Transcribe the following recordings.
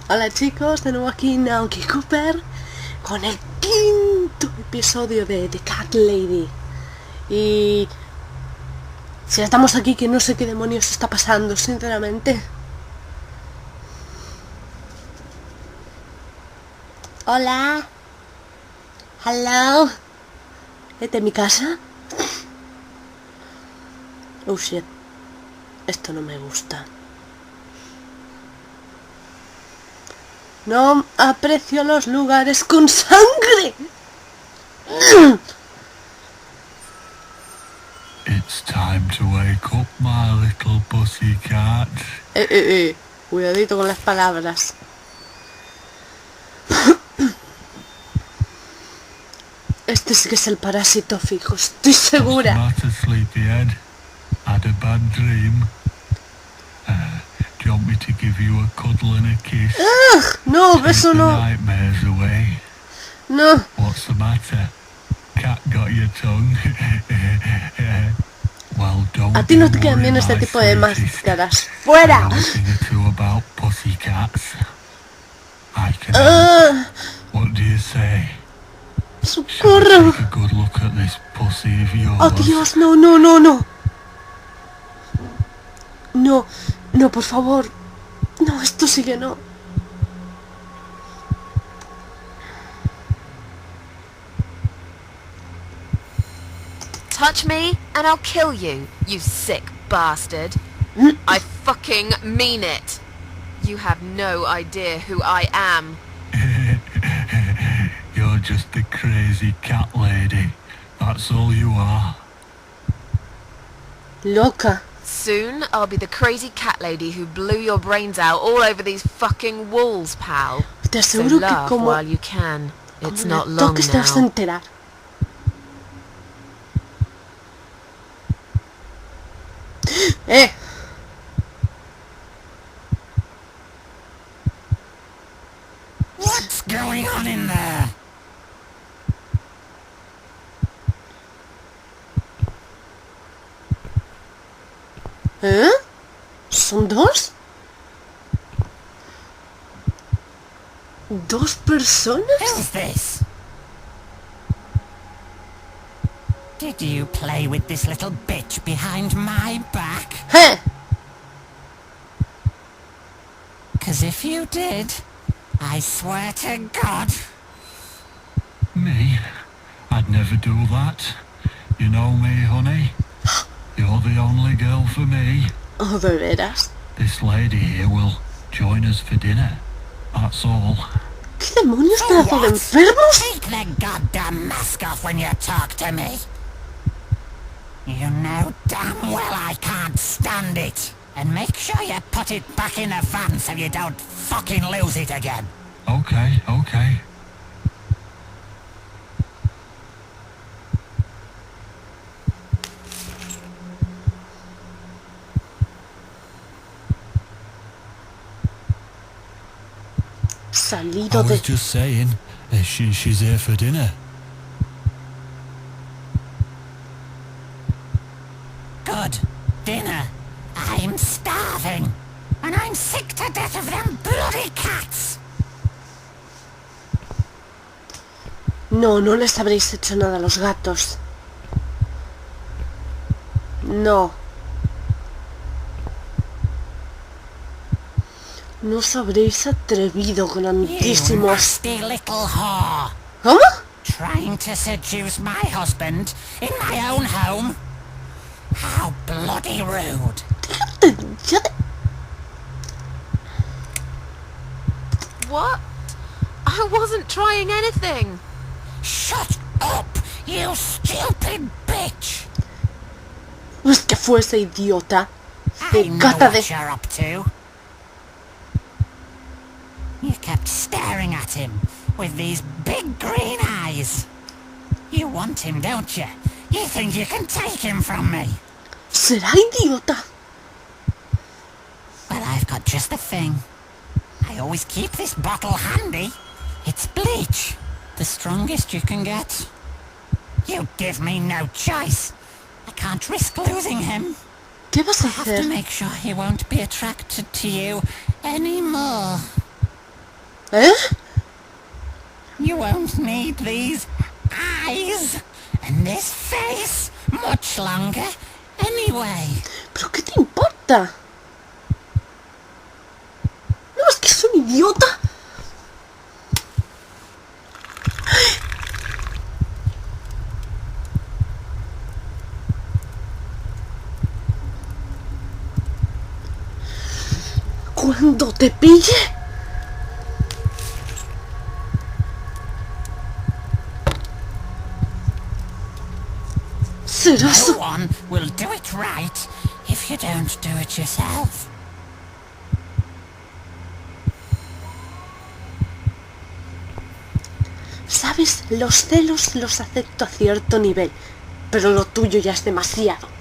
Hola chicos, de nuevo aquí Naoki Cooper con el quinto episodio de The Cat Lady. Y si estamos aquí, que no sé qué demonios está pasando, sinceramente. Hola. Hello. ¿Esta es mi casa? Oh shit. Esto no me gusta. No aprecio los lugares con sangre. It's time to wake up, my little pussycat. Cuidadito con las palabras. Este sí que es el parásito fijo, estoy segura. What's the matter, sleepyhead? Had a bad dream? Do you want me to give you a cuddle and a kiss? No, Take eso the no. nightmares away. No. What's the matter? Cat got your tongue? Well, don't A ti no te be quedan bien worried, este my tipo de sweetie. máscaras. I ¡Fuera! know a thing or two about pussycats. I can help. What do you say? Shall we ¡Socorro! take a good look at this pussy of yours? ¡Oh, Dios! No, no, no, no. No, no, por favor. No, esto sí que no. Touch me and I'll kill you, you sick bastard. I fucking mean it. You have no idea who I am. You're just a crazy cat lady. That's all you are. Loca. Soon I'll be the crazy cat lady who blew your brains out all over these fucking walls, pal. Te So aseguro que laugh como while you can. It's not le long toques te vas a now. enterar. What's going on in there? ¿Son dos? ¿Dos personas? Who's this? Did you play with this little bitch behind my back? ¡Eh! 'Cause if you did, I swear to God. Me? I'd never do that. You know me, honey. You're the only girl for me. Oh, ¿de veras? This lady here will join us for dinner. That's all. ¿Qué demonios, So pedazo de what? enfermos? Take the goddamn mask off when you talk to me. You know damn well I can't stand it. And make sure you put it back in the van so you don't fucking lose it again. Okay, okay. Salido I de... was just saying, she's here for dinner. Good. Dinner. I'm starving. And I'm sick to death of them bloody cats. No, no les habréis hecho nada a los gatos. No. No os habréis atrevido, You grandísimos. nasty little whore. ¿Cómo? Trying to seduce my husband in my own home? How bloody rude. Ya te- What? I wasn't trying anything. Shut up, you stupid bitch. Pues que fuese idiota. I know Gata de... what you're up to. You kept staring at him with these big green eyes. You want him, don't you? You think you can take him from me? ¿Será idiota? Well, I've got just the thing. I always keep this bottle handy. It's bleach, the strongest you can get. You give me no choice. I can't risk losing him. ¿Qué vas a I have to hacer? make sure he won't be attracted to you anymore. ¿Eh? You won't need these eyes and this face much longer anyway. ¿Pero qué te importa? ¿No es que es un idiota? Cuando te pille... serás... No one will do it right if you don't do it yourself. Sabes, los celos los acepto a cierto nivel, pero lo tuyo ya es demasiado.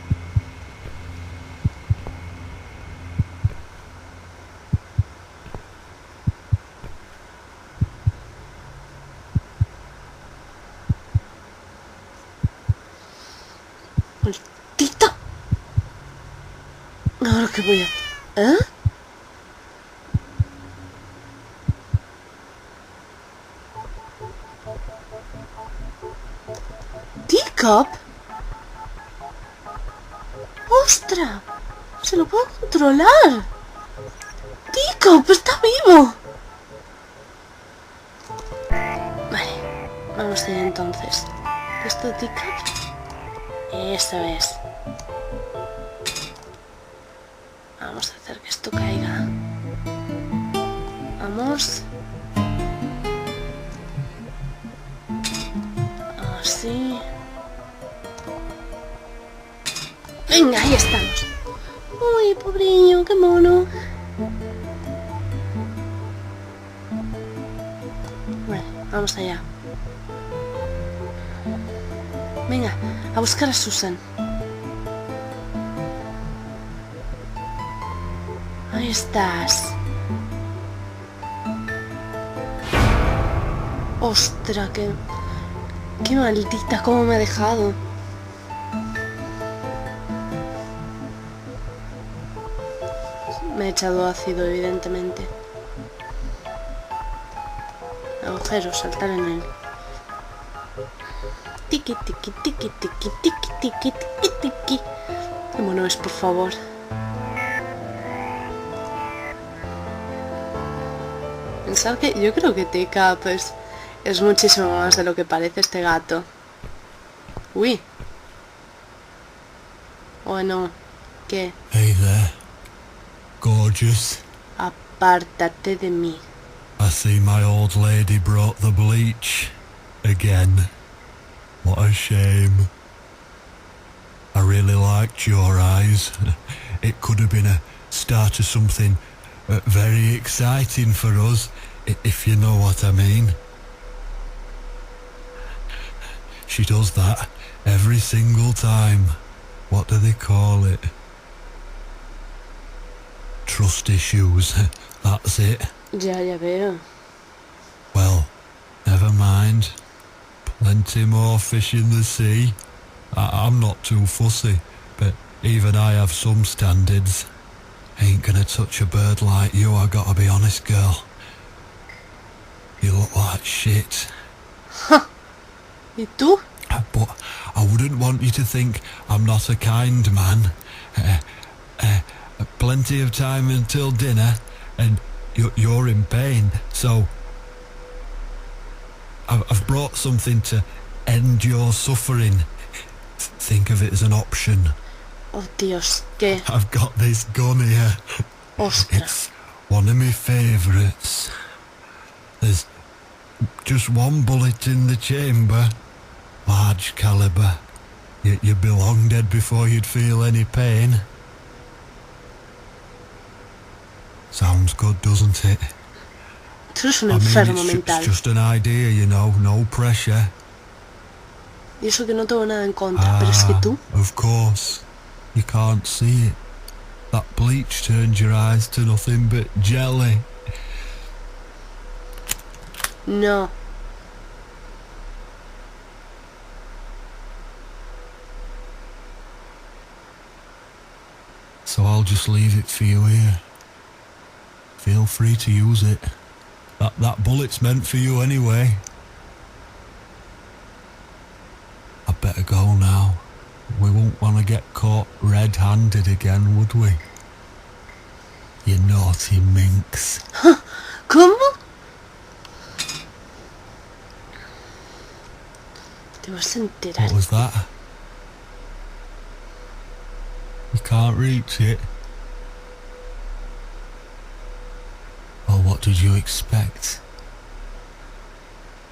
¡Maldita! ¿Ahora qué voy a hacer? ¿Eh? ¿Teacup? ¡Ostras! ¡Se lo puedo controlar! ¡Teacup está vivo! Vale, vamos a ir entonces. ¿Esto de Teacup? Eso es. Vamos a hacer que esto caiga. Vamos. Así. Venga, ahí estamos. Uy, pobreño, qué mono. Bueno, vamos allá. Venga, a buscar a Susan. Ahí estás. Ostras, qué maldita, cómo me ha dejado. Me he echado ácido, evidentemente. Agujero, saltar en él. Tiki, tiki, tiki, tiki, tiki, tiki, tiki, tiki. Qué mono es, por favor. Pensar que yo creo que Teacup es muchísimo más de lo que parece este gato. Uy. Bueno, ¿qué? Hey there, gorgeous. Apártate de mí. I see my old lady brought the bleach again. What a shame. I really liked your eyes. It could have been a start of something very exciting for us, if you know what I mean. She does that every single time. What do they call it? Trust issues. That's it. Ya veo. Well, never mind. Plenty more fish in the sea. I'm not too fussy, but even I have some standards. Ain't gonna touch a bird like you, I gotta be honest, girl. You look like shit. ¿Y tú? But I wouldn't want you to think I'm not a kind man. Plenty of time until dinner, and you're in pain, so I've brought something to end your suffering. Think of it as an option. Oh, Dios, ¿qué? I've got this gun here. Ostras. It's one of my favourites. There's just one bullet in the chamber. Large caliber. You'd be long dead before you'd feel any pain. Sounds good, doesn't it? Tú eres un enfermo it's mental. just an idea, you know, no pressure. Y eso que no tengo nada en contra, pero es que tú... Of course. You can't see it. That bleach turned your eyes to nothing but jelly. No. So I'll just leave it for you here. Feel free to use it. That bullet's meant for you anyway. I'd better go now. We won't want to get caught red-handed again, would we? You naughty minx. ¿Cómo? Te vas a enterar. What was that? You can't reach it? Well, what did you expect?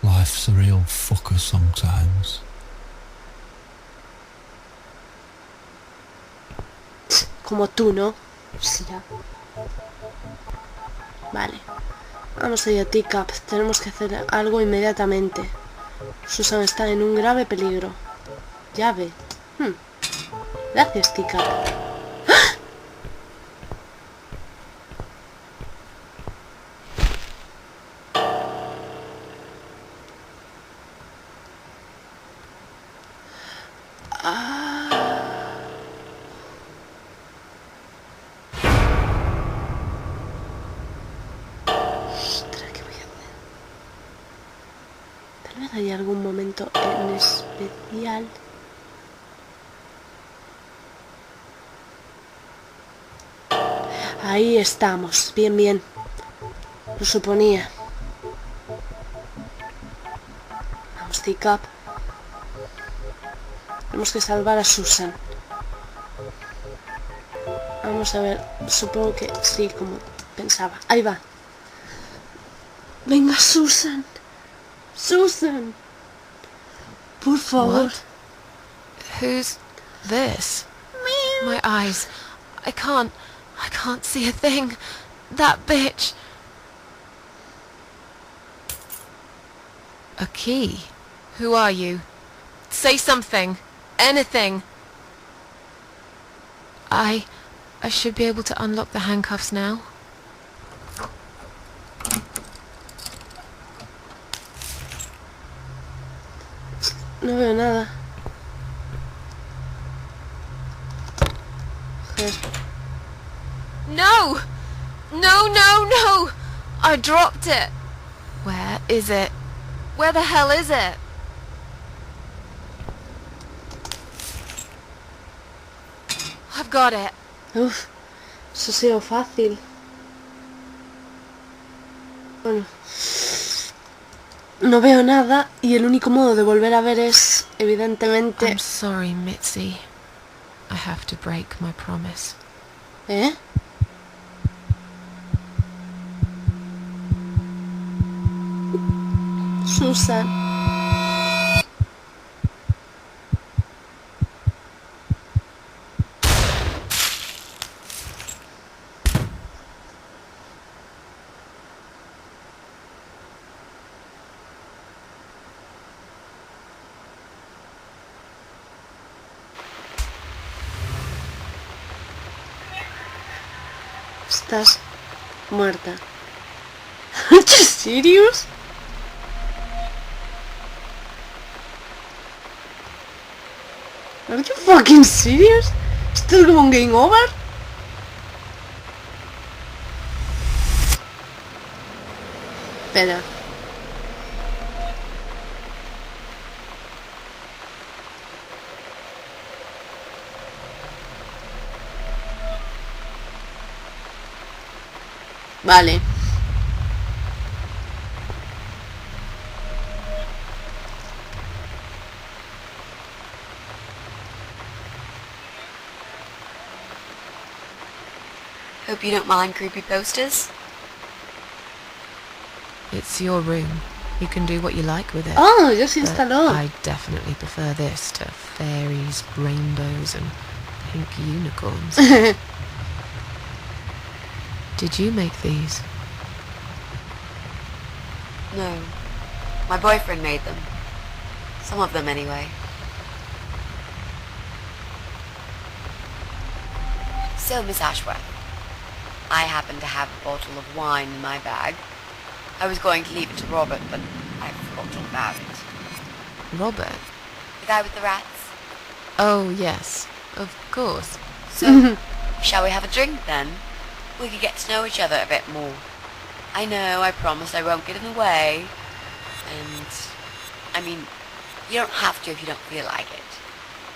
Life's a real fucker sometimes. Como tú, ¿no? Sí, ya. Vale. Vamos allá, Teacup. Tenemos que hacer algo inmediatamente. Susan está en un grave peligro. Llave. Gracias, Teacup. ¿Hay algún momento en especial? Ahí estamos, bien, bien. Lo suponía. Vamos, Teacup. Tenemos que salvar a Susan. Vamos a ver, supongo que sí, como pensaba. Ahí va. Venga, Susan. Susan. Por favor. What? Who's this? My eyes. I can't see a thing. That bitch. A key? Who are you? Say something. Anything. I should be able to unlock the handcuffs now. No veo nada. Joder. No! No, no, no! I dropped it. Where is it? Where the hell is it? I've got it. Uf, eso ha sido fácil. Bueno. No veo nada y el único modo de volver a ver es, evidentemente... I'm sorry, Mitzi. I have to break my promise. ¿Eh? Susan. Estás muerta. Are you serious? Are you fucking serious? ¿Esto es como un game over? Espera. Vale. Hope you don't mind creepy posters. It's your room. You can do what you like with it. Oh, ya se But instaló. I definitely prefer this to fairies, rainbows, and pink unicorns. Did you make these? No. My boyfriend made them. Some of them anyway. So, Miss Ashworth, I happen to have a bottle of wine in my bag. I was going to leave it to Robert, but I forgot all about it. Robert? The guy with the rats? Oh, yes. Of course. So, shall we have a drink then? We could get to know each other a bit more. I know, I promised I won't get in the way. And, I mean, you don't have to if you don't feel like it.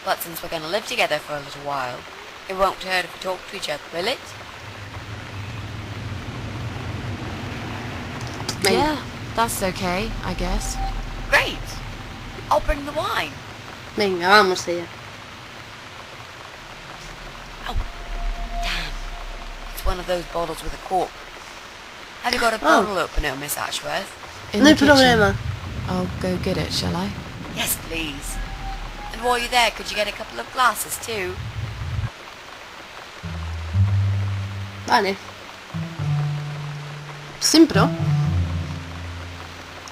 But since we're gonna live together for a little while, it won't hurt if we talk to each other, will it? Yeah, that's okay, I guess. Great! I'll bring the wine. Venga, vamos allá. Oh, damn. It's one of those bottles with a cork. Have you got a Oh. bottle opener, Miss Ashworth? In No hay the kitchen. problema. I'll go get it, shall I? Yes, please. And while you're there, could you get a couple of glasses too? Vale. Sin pro.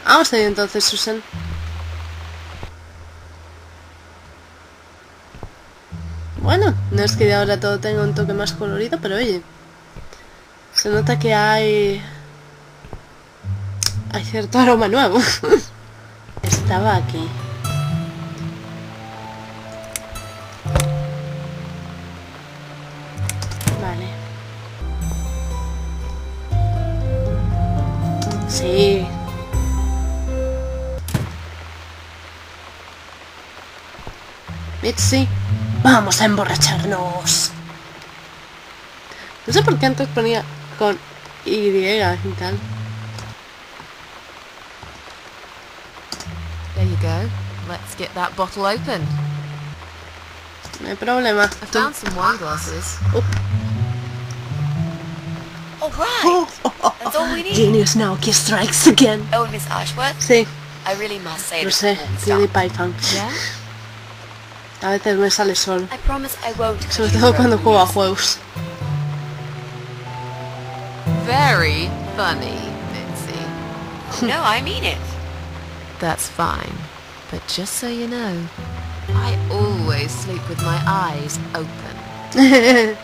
Vamos allá entonces, Susan. Bueno, no es que ahora todo tenga un toque más colorido, pero oye, se nota que hay cierto aroma nuevo. Estaba aquí. Vale. Sí. Mitzi, vamos a emborracharnos. No sé por qué antes ponía con Y y tal. There you go. Let's get that bottle open. No hay problema. I found some wine glasses. All right. That's all we need. Genius now, he strikes again. Oh, Miss Ashworth, Sí, I really must say lo this sé, before we PewDiePie start. fan. Yeah? A veces me sale solo. I promise I won't. cut Sobre you todo cuando open, juego a Miss. juegos. Very funny, Mitzi. No, I mean it. That's fine. But just so you know, I always sleep with my eyes open.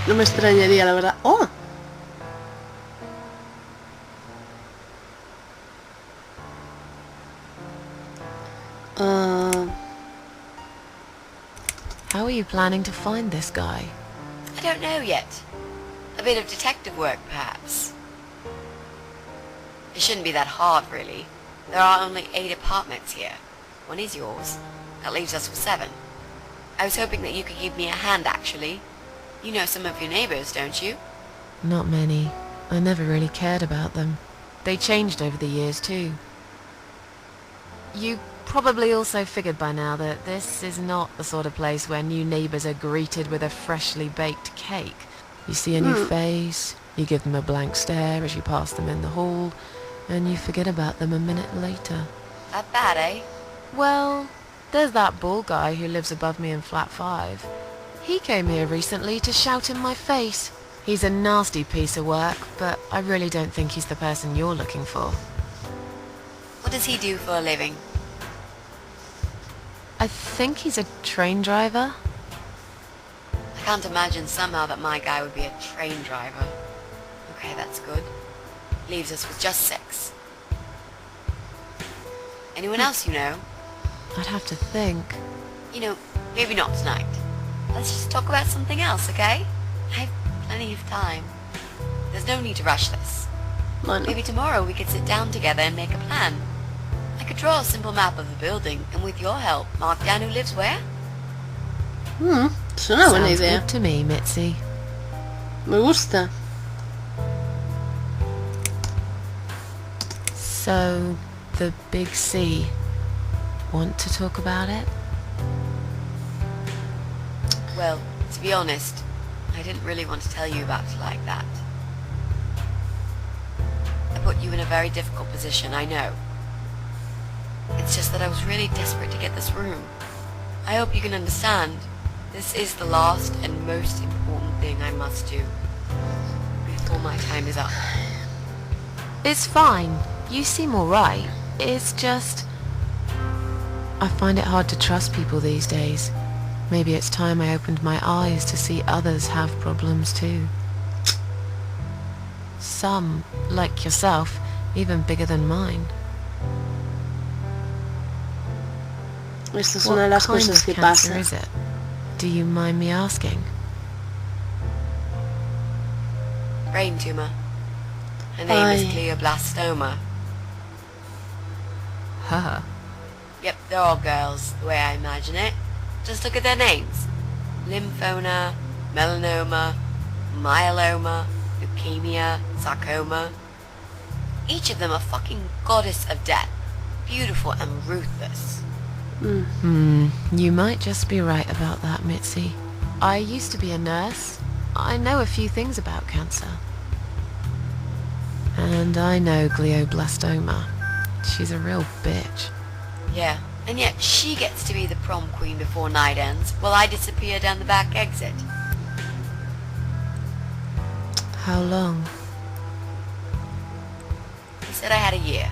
No me extrañaría, la verdad. ¡Oh! How are you planning to find this guy? I don't know yet. A bit of detective work, perhaps. It shouldn't be that hard, really. There are only 8 apartments here. One is yours. That leaves us with 7. I was hoping that you could give me a hand, actually. You know some of your neighbors, don't you? Not many. I never really cared about them. They changed over the years too. You probably also figured by now that this is not the sort of place where new neighbours are greeted with a freshly baked cake. You see a new face, you give them a blank stare as you pass them in the hall, and you forget about them a minute later. That bad, eh? Well, there's that bald guy who lives above me in flat 5. He came here recently to shout in my face. He's a nasty piece of work, but I really don't think he's the person you're looking for. What does he do for a living? I think he's a train driver. I can't imagine somehow that my guy would be a train driver. Okay, that's good. Leaves us with just 6. Anyone else you know? I'd have to think. You know, maybe not tonight. Let's just talk about something else, okay? I have plenty of time. There's no need to rush this. Bueno, Maybe tomorrow we could sit down together and make a plan. I could draw a simple map of the building, and with your help, mark down who lives where. es una buena Sounds idea. good to me, Mitzi. Me gusta. So, the big C. Want to talk about it? Well, to be honest, I didn't really want to tell you about it like that. I put you in a very difficult position, I know. It's just that I was really desperate to get this room. I hope you can understand. This is the last and most important thing I must do before my time is up. It's fine. You seem alright. It's just... I find it hard to trust people these days. Maybe it's time I opened my eyes to see others have problems too. Some, like yourself, even bigger than mine. Esta es una de las What kind cosas of que cancer pasa. is it? Do you mind me asking? Brain tumor. Her name is Ay. glioblastoma. Huh. Yep, they're all girls, the way I imagine it. Just look at their names. Lymphoma, melanoma, myeloma, leukemia, sarcoma. Each of them a fucking goddess of death. Beautiful and ruthless. You might just be right about that, Mitzi. I used to be a nurse. I know a few things about cancer. And I know glioblastoma. She's a real bitch. Yeah, and yet she gets to be the prom queen before night ends, while I disappear down the back exit. How long? He said I had a year,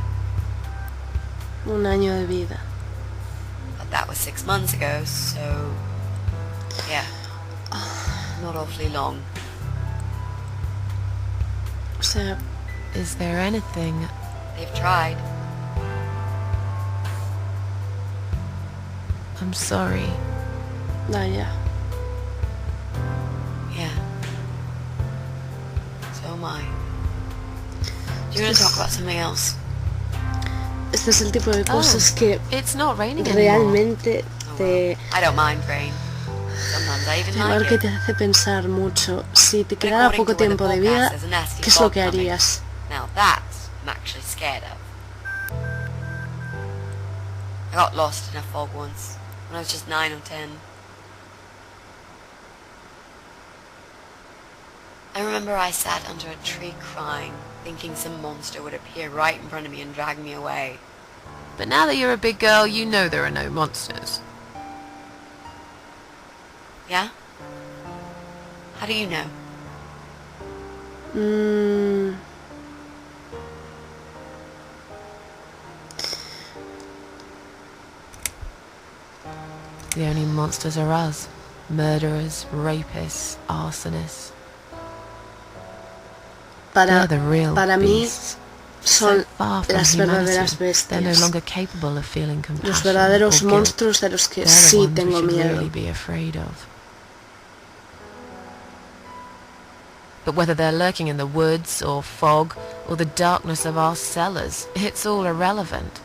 Un año de vida. but that was 6 months ago, so... yeah. Not awfully long. O sea, Is there anything... They've tried. I'm sorry. ya. Yeah. So am I. Do you want to talk about something else? Este es el tipo de cosas que It's not raining anymore. realmente Oh, te... well, I don't mind rain. Sometimes I even Igual like que it. te hace pensar mucho. Si te quedara according poco to what the tiempo de podcast vida, says, a nasty ¿qué es lo fog que coming. harías? Now that I'm actually scared of. I got lost in a fog once, when I was just 9 or 10. I remember I sat under a tree crying, thinking some monster would appear right in front of me and drag me away. But now that you're a big girl, you know there are no monsters. Yeah? How do you know? The only monsters are us. Murderers, rapists, arsonists. They're the real para mí beasts. son So far from las verdaderas humanity, they're no bestias. longer capable of feeling compassion Los verdaderos or guilt. monstruos de los que They're the sí ones we tengo should miedo. really be afraid of. But whether they're lurking in the woods or fog or the darkness of our cellars, it's all irrelevant.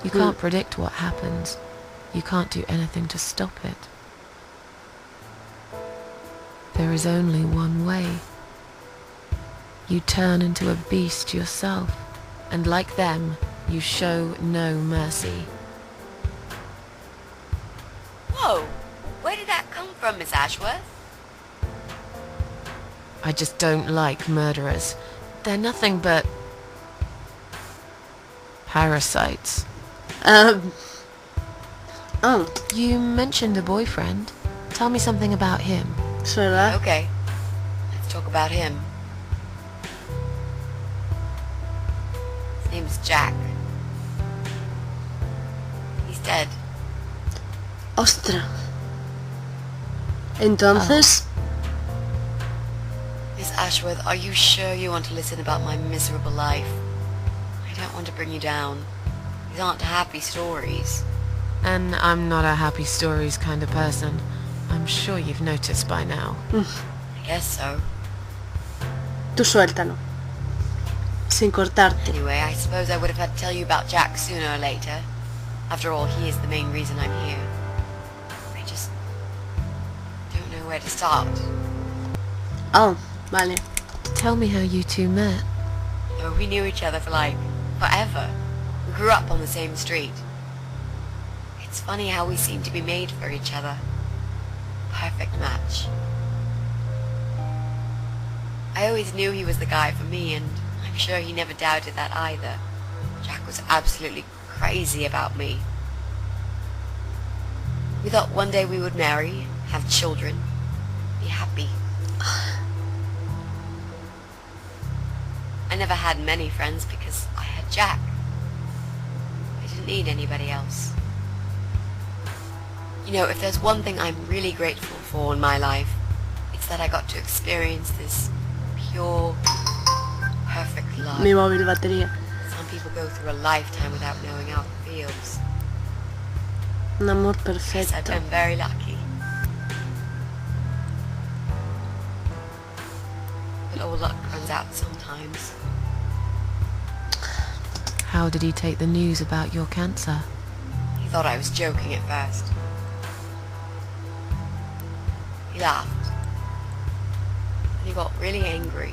You can't predict what happens. You can't do anything to stop it. There is only one way. You turn into a beast yourself, and like them, you show no mercy. Whoa! Where did that come from, Miss Ashworth? I just don't like murderers. They're nothing but... parasites. Oh, You mentioned a boyfriend. Tell me something about him. es verdad. Okay, let's talk about him. His name's Jack. He's dead. Ostra. Entonces, Miss Ashworth, are you sure you want to listen about my miserable life? I don't want to bring you down. These aren't happy stories. And I'm not a happy stories kind of person. I'm sure you've noticed by now. I guess so. tú suéltalo. Sin cortarte. Anyway, I suppose I would have had to tell you about Jack sooner or later. After all, he is the main reason I'm here. I just don't know where to start. Oh, vale. Tell me how you two met. Oh, we knew each other for like forever. We grew up on the same street. It's funny how we seem to be made for each other. Perfect match. I always knew he was the guy for me, and I'm sure he never doubted that either. Jack was absolutely crazy about me. We thought one day we would marry, have children, be happy. I never had many friends because I had Jack. I didn't need anybody else. You know, if there's one thing I'm really grateful for in my life, it's that I got to experience this pure, perfect love. Mi móvil batería. Some people go through a lifetime without knowing how it feels. Un amor Yes, I've perfecto. been very lucky. but all luck runs out sometimes. How did he take the news about your cancer? He thought I was joking at first. He laughed. And he got really angry.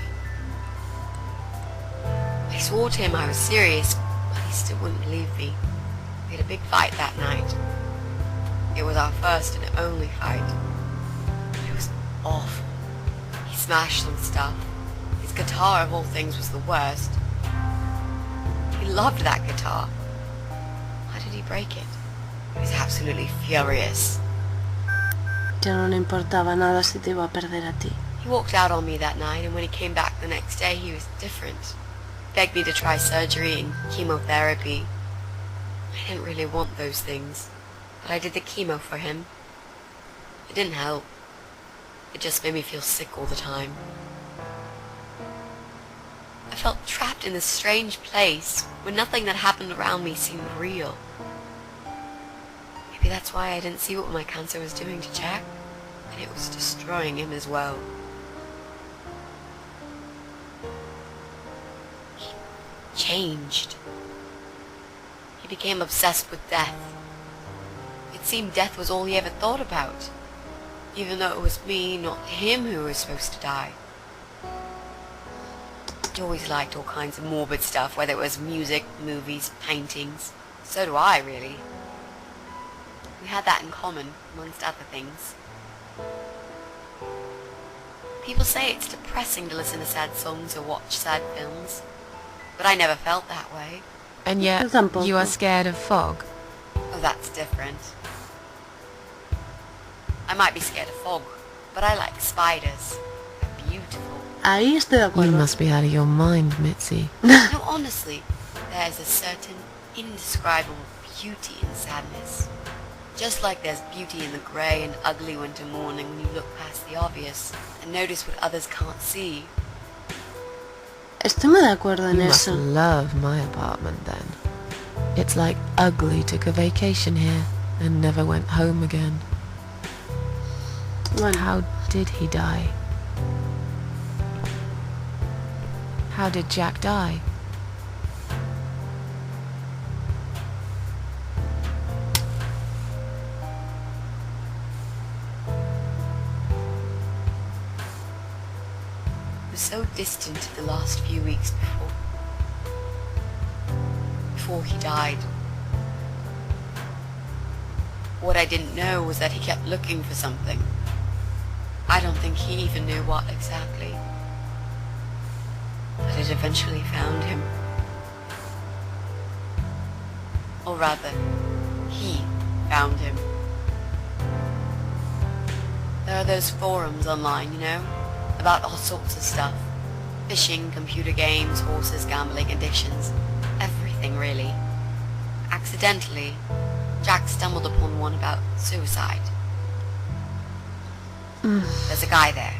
I swore to him I was serious, but he still wouldn't believe me. We had a big fight that night. It was our first and only fight. It was awful. He smashed some stuff. His guitar, of all things, was the worst. He loved that guitar. Why did he break it? He was absolutely furious. Que no le importaba nada si te iba a perder a ti. He walked out on me that night, and when he came back the next day, he was different. He begged me to try surgery and chemotherapy. I didn't really want those things, but I did the chemo for him. It didn't help. It just made me feel sick all the time. I felt trapped in this strange place where nothing that happened around me seemed real. Maybe that's why I didn't see what my cancer was doing to Jack, and it was destroying him as well. He changed. He became obsessed with death. It seemed death was all he ever thought about, even though it was me, not him, who was supposed to die. He always liked all kinds of morbid stuff, whether it was music, movies, paintings. So do I, really. We had that in common, amongst other things. People say it's depressing to listen to sad songs or watch sad films, but I never felt that way. And yet, you are scared of fog? Oh, that's different. I might be scared of fog, but I like spiders. They're beautiful. Ahí estoy de You acuerdo. must be out of your mind, Mitzi. No, honestly, there's a certain indescribable beauty in sadness. Just like there's beauty in the grey and ugly winter morning when you look past the obvious and notice what others can't see. Estoy muy de acuerdo en You must eso. love my apartment then. It's like Ugly took a vacation here and never went home again. Bueno, How did he die? How did Jack die? It was so distant the last few weeks before he died. What I didn't know was that he kept looking for something. I don't think he even knew what exactly. But it eventually found him. Or rather, he found him. There are those forums online, you know, about all sorts of stuff. Fishing, computer games, horses, gambling, addictions. Everything, really. Accidentally, Jack stumbled upon one about suicide. There's a guy there.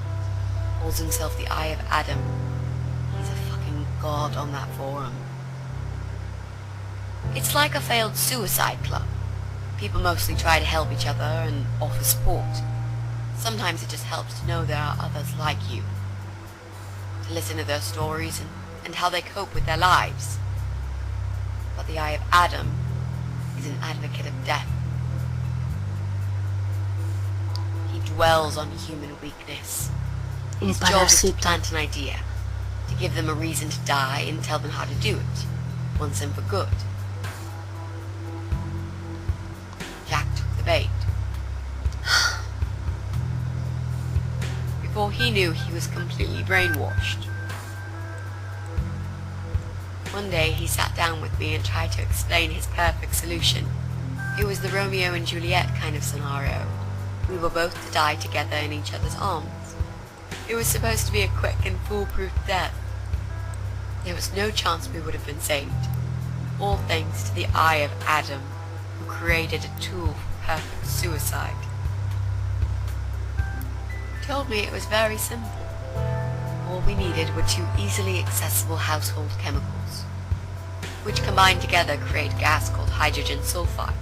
Calls himself the Eye of Adam. He's a fucking god on that forum. It's like a failed suicide club. People mostly try to help each other and offer support. Sometimes it just helps to know there are others like you. To listen to their stories and how they cope with their lives. But the Eye of Adam is an advocate of death. He dwells on human weakness. un His job is to parásito. plant an idea, to give them a reason to die and tell them how to do it, once and for good. Jack took the bait. Before he knew, he was completely brainwashed. One day he sat down with me and tried to explain his perfect solution. It was the Romeo and Juliet kind of scenario. We were both to die together in each other's arms. It was supposed to be a quick and foolproof death. There was no chance we would have been saved. All thanks to the Eye of Adam, who created a tool for perfect suicide. He told me it was very simple. All we needed were two easily accessible household chemicals, which combined together create a gas called hydrogen sulfide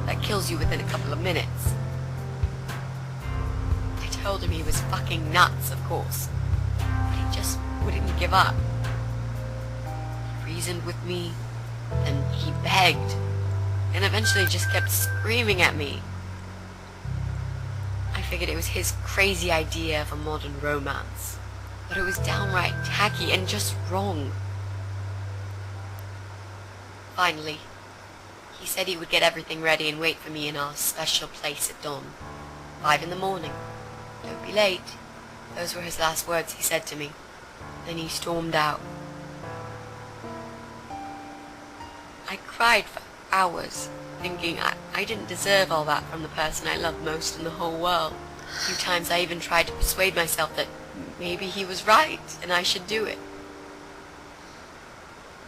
that kills you within a couple of minutes. I told him he was fucking nuts, of course, but he just wouldn't give up. He reasoned with me, then he begged, and eventually just kept screaming at me. I figured it was his crazy idea of a modern romance, but it was downright tacky and just wrong. Finally, he said he would get everything ready and wait for me in our special place at dawn. 5 in the morning. Don't be late. Those were his last words he said to me. Then he stormed out. I cried for hours, thinking I didn't deserve all that from the person I loved most in the whole world. A few times I even tried to persuade myself that maybe he was right and I should do it.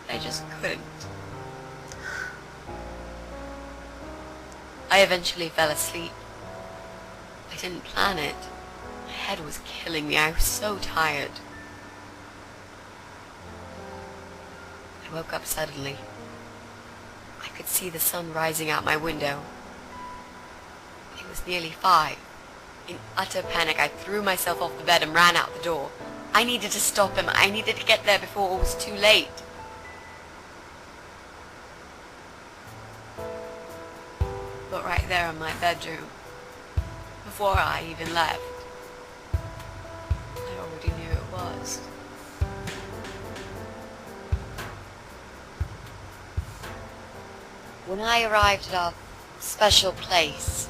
But I just couldn't. I eventually fell asleep. I didn't plan it. My head was killing me. I was so tired. I woke up suddenly. I could see the sun rising out my window. It was nearly 5. In utter panic, I threw myself off the bed and ran out the door. I needed to stop him. I needed to get there before it was too late. But right there in my bedroom, before I even left, I already knew it was. When I arrived at our special place,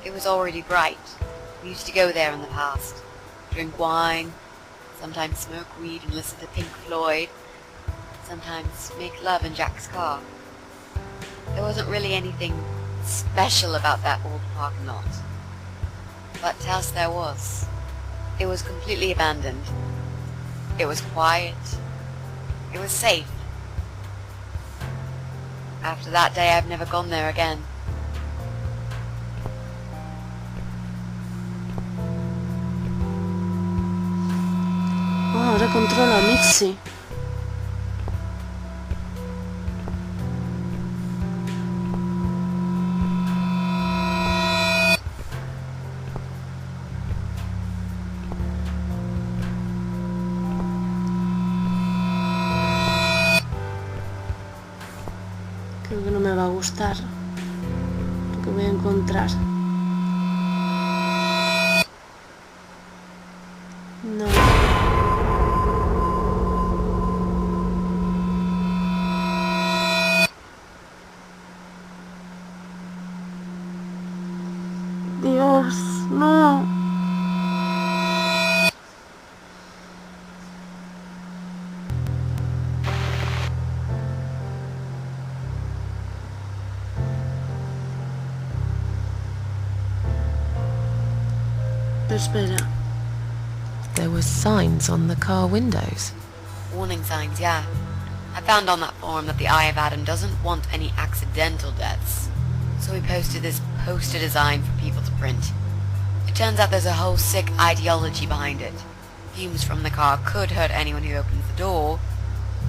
it was already bright. We used to go there in the past, drink wine, sometimes smoke weed and listen to Pink Floyd, sometimes make love in Jack's car. There wasn't really anything special about that old parking lot. But to us there was. It was completely abandoned. It was quiet. It was safe. After that day I've never gone there again. Oh, ahora controla a Mitzi. Creo que no me va a gustar lo que voy a encontrar. No. Dios, no. Espera. There were signs on the car windows. Warning signs, yeah. I found on that forum that the Eye of Adam doesn't want any accidental deaths. So we posted this poster design for people to print. It turns out there's a whole sick ideology behind it. Fumes from the car could hurt anyone who opens the door,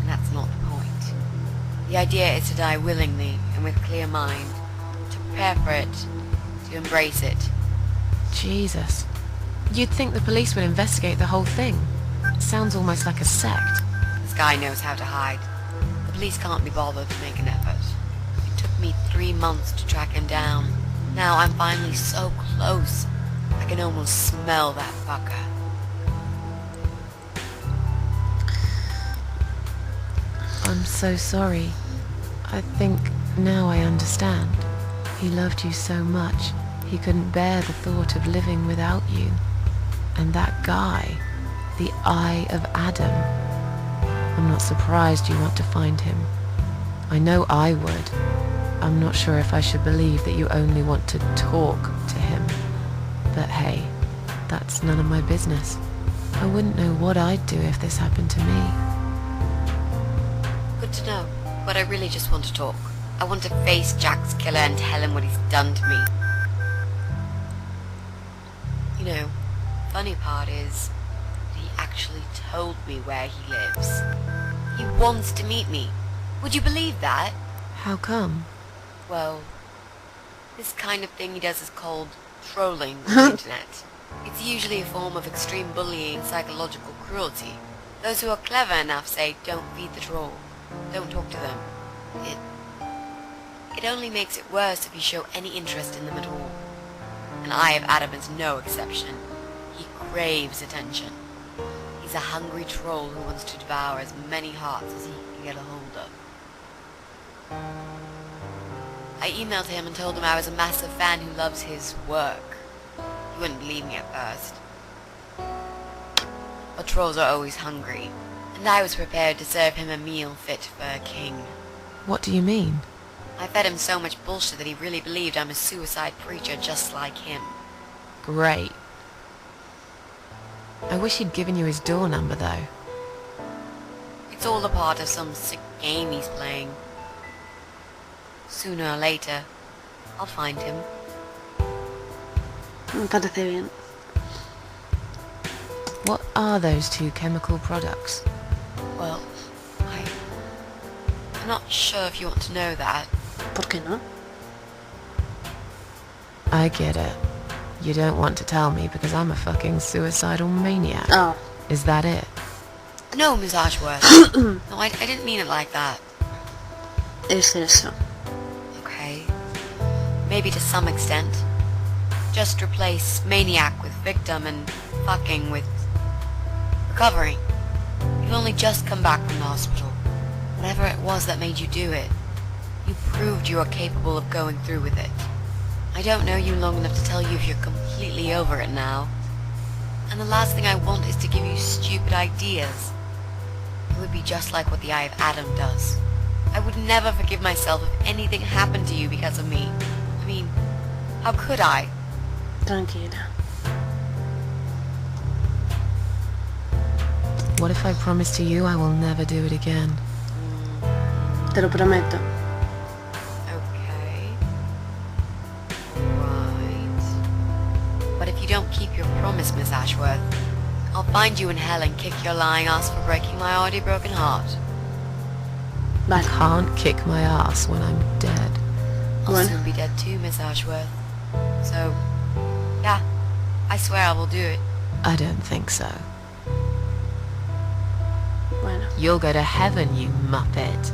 and that's not the point. The idea is to die willingly and with clear mind, to prepare for it, to embrace it. Jesus. You'd think the police would investigate the whole thing. Sounds almost like a sect. This guy knows how to hide. The police can't be bothered to make an effort. It took me 3 months to track him down. Now I'm finally so close. I can almost smell that fucker. I'm so sorry. I think now I understand. He loved you so much, he couldn't bear the thought of living without you. And that guy, the Eye of Adam. I'm not surprised you want to find him. I know I would. I'm not sure if I should believe that you only want to talk to him. But hey, that's none of my business. I wouldn't know what I'd do if this happened to me. Good to know, but I really just want to talk. I want to face Jack's killer and tell him what he's done to me. You know, funny part is that he actually told me where he lives. He wants to meet me. Would you believe that? How come? Well, this kind of thing he does is called trolling on the internet. It's usually a form of extreme bullying and psychological cruelty. Those who are clever enough say, don't feed the troll. Don't talk to them. It only makes it worse if you show any interest in them at all. And Eye of Adam is no exception. He craves attention. He's a hungry troll who wants to devour as many hearts as he can get a hold of. I emailed him and told him I was a massive fan who loves his work. He wouldn't believe me at first. But trolls are always hungry, and I was prepared to serve him a meal fit for a king. What do you mean? I fed him so much bullshit that he really believed I'm a suicide preacher just like him. Great. I wish he'd given you his door number, though. It's all a part of some sick game he's playing. Sooner or later, I'll find him. Me parece bien. What are those two chemical products? Well, I'm not sure if you want to know that. ¿Por qué no? I get it. You don't want to tell me because I'm a fucking suicidal maniac. Ah, Is that it? No, Miss Ashworth. No, I didn't mean it like that. es eso. Okay. Maybe to some extent. Just replace maniac with victim and fucking with recovering. You've only just come back from the hospital. Whatever it was that made you do it, you proved you are capable of going through with it. I don't know you long enough to tell you if you're completely over it now. And the last thing I want is to give you stupid ideas. It would be just like what the Eye of Adam does. I would never forgive myself if anything happened to you because of me. I mean, how could I? Tranquila. What if I promise to you I will never do it again? Te lo prometo. Okay. Right. But if you don't keep your promise, Miss Ashworth, I'll find you in hell and kick your lying ass for breaking my already broken heart. I Vale. can't kick my ass when I'm dead. I'll Bueno. soon be dead too, Miss Ashworth. So, yeah, I swear I will do it. I don't think so. Bueno. You'll go to heaven, you muppet.